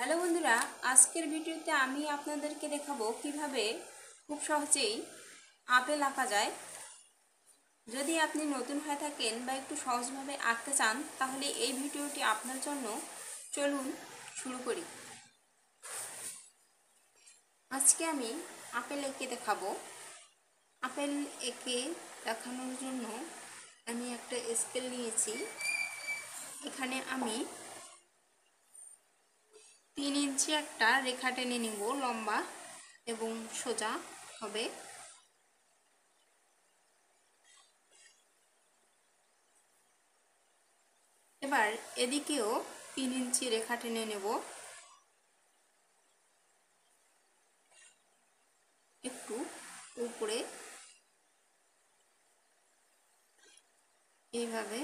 Hello বন্ধুরা, আজকের ভিডিওতে আমি আপনাদেরকে দেখাবো কিভাবে খুব সহজেই আপেল আঁকা যায়। যদি আপনি নতুন হয়ে থাকেন বা একটু সহজভাবে আঁকতে চান তাহলে এই ভিডিওটি আপনার জন্য। চলুন শুরু করি। আজকে আমি আপেল এঁকে দেখাবো। আপেল এঁকে দেখানোর জন্য আমি একটা স্কেল নিয়েছি। এখানে আমি 3 ইঞ্চি একটা রেখা টেনে নিব, লম্বা এবং সোজা হবে। এবার এদিকেও 3 ইঞ্চি রেখা টেনে নেব, একটু উপরে এইভাবে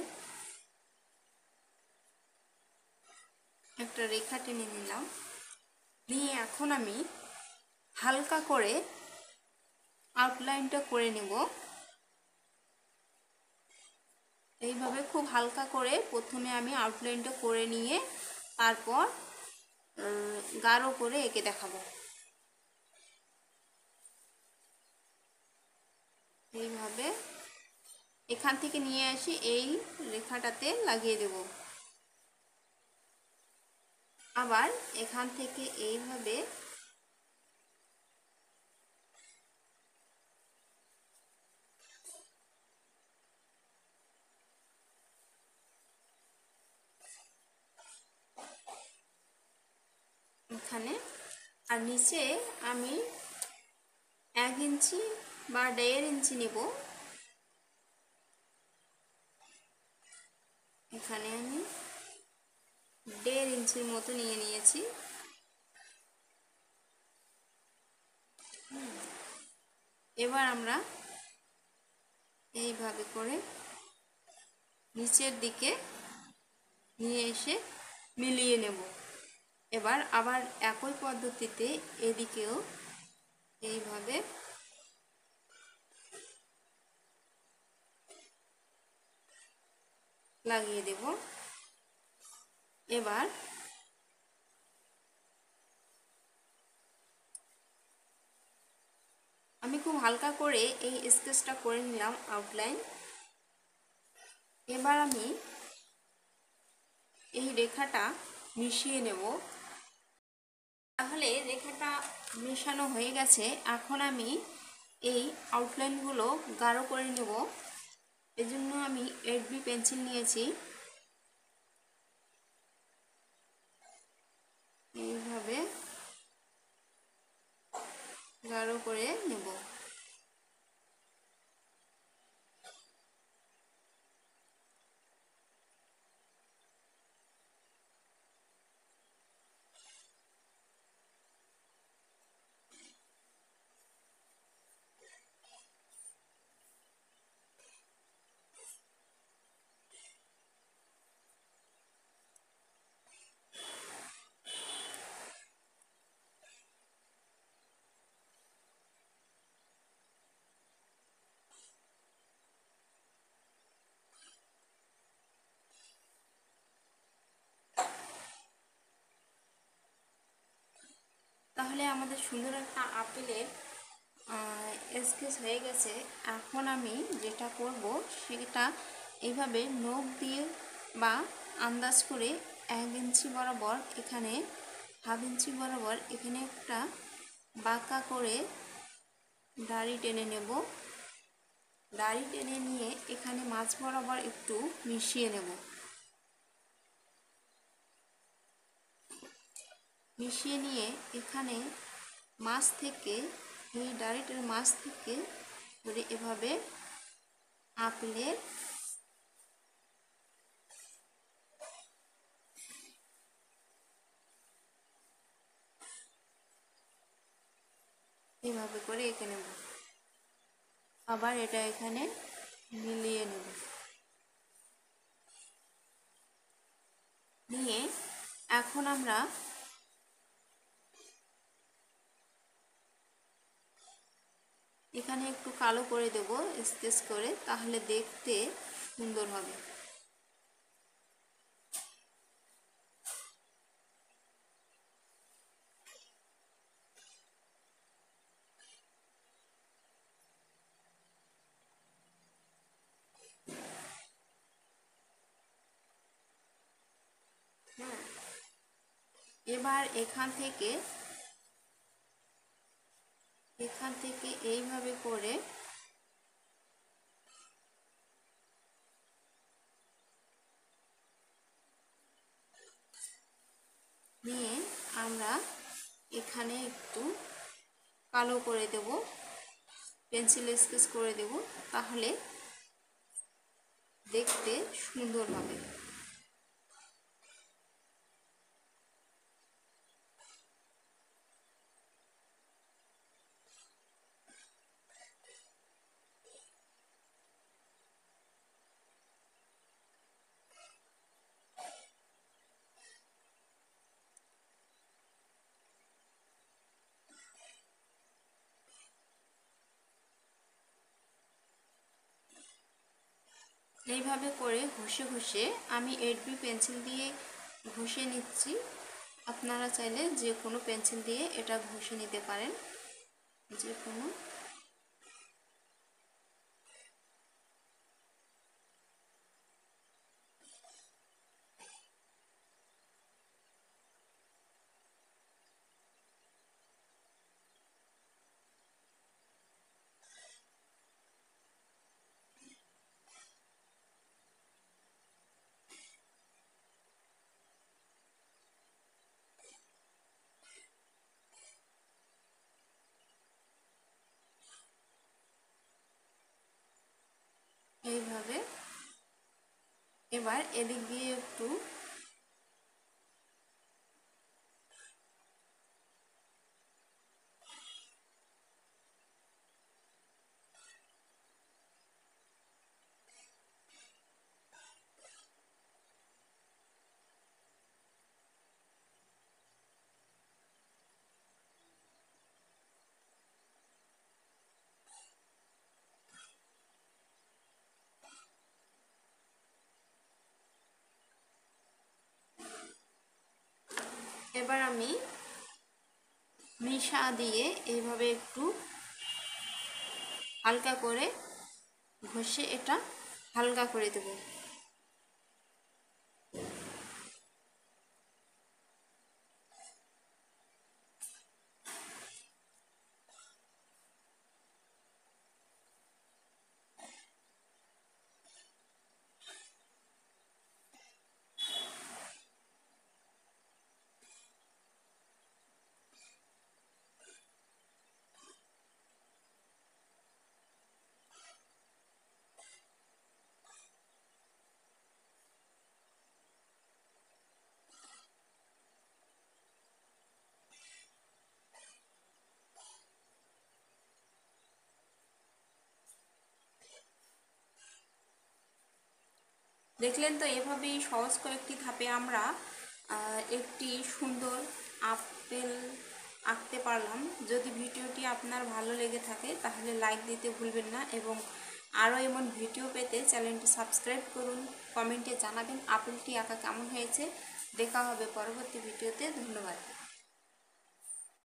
একটা রেখা টেনে নিলাম। নিয়ে এখন আমি হালকা করে আউটলাইনটা করে নেব। এইভাবে খুব হালকা করে প্রথমে আমি আউটলাইনটা করে নিয়ে তারপর গাঢ় করে এঁকে দেখাবো। এইভাবে এখান থেকে নিয়ে আসি এই রেখাটাতে লাগিয়ে দেব। আবার এখান থেকে এইভাবে এখানে, আর নিচে আমি 1 ইঞ্চি বা 1.5 ইঞ্চি নেব। এখানে আমি 1.5 ইঞ্চির মতো নিয়ে নিয়েছি। এবার আমরা এইভাবে করে নিচের দিকে নিয়ে এসে মিলিয়ে নেব। এবার আবার একই পদ্ধতিতে এদিকেও এইভাবে লাগিয়ে দেব। এবার আমি খুব হালকা করে এই স্কেচটা করে নিলাম আউটলাইন। এবার আমি এই রেখাটা মিশিয়ে নেব। তাহলে রেখাটা মেশানো হয়ে গেছে। এখন আমি এই আউটলাইনগুলো গাঢ় করে নেব। এজন্য আমি 8B পেন্সিল নিয়েছি। এইভাবে গাঢ় করে নেব। তাহলে আমাদের সুন্দর একটা আপেলের স্কেচ হয়ে গেছে। এখন আমি যেটা করব সেটা এইভাবে নখ দিয়ে বা আন্দাজ করে 1 ইঞ্চি বরাবর, এখানে 1/2 ইঞ্চি বরাবর এখানে একটা বাঁকা করে দাড়ি টেনে নেব। দাড়ি টেনে নিয়ে এখানে মাঝ বরাবর একটু মিশিয়ে নেব। মিশিয়ে নিয়ে এখানে মাছ থেকে, এই দাড়িটার মাছ থেকে ধরে এভাবে আপেলের এভাবে করে এঁকে নেব। আবার এটা এখানে মিলিয়ে নেব। নিয়ে এখন আমরা এখানে একটু কালো করে দেব স্কেচ করে, তাহলে দেখতে সুন্দর হবে। এবার এখান থেকে এইভাবে করে নিয়ে আমরা এখানে একটু কালো করে দেব, পেন্সিল স্কেচ করে দেব, তাহলে দেখতে সুন্দর হবে। এইভাবে করে ঘষে ঘষে আমি 8B পেন্সিল দিয়ে ঘষে নিচ্ছি। আপনারা চাইলে যে কোনো পেন্সিল দিয়ে এটা ঘষে নিতে পারেন, যে কোনো। এইভাবে এবার এদিক দিয়ে একটু এবার আমি মিশা দিয়ে এইভাবে একটু হালকা করে ঘষে এটা হালকা করে দেব। দেখলেন তো, এভাবেই সহজ কয়েকটি ধাপে আমরা একটি সুন্দর আপেল আঁকতে পারলাম। যদি ভিডিওটি আপনার ভালো লেগে থাকে তাহলে লাইক দিতে ভুলবেন না, এবং আরও এমন ভিডিও পেতে চ্যানেলটি সাবস্ক্রাইব করুন। কমেন্টে জানাবেন আপেলটি আঁকা কেমন হয়েছে। দেখা হবে পরবর্তী ভিডিওতে। ধন্যবাদ।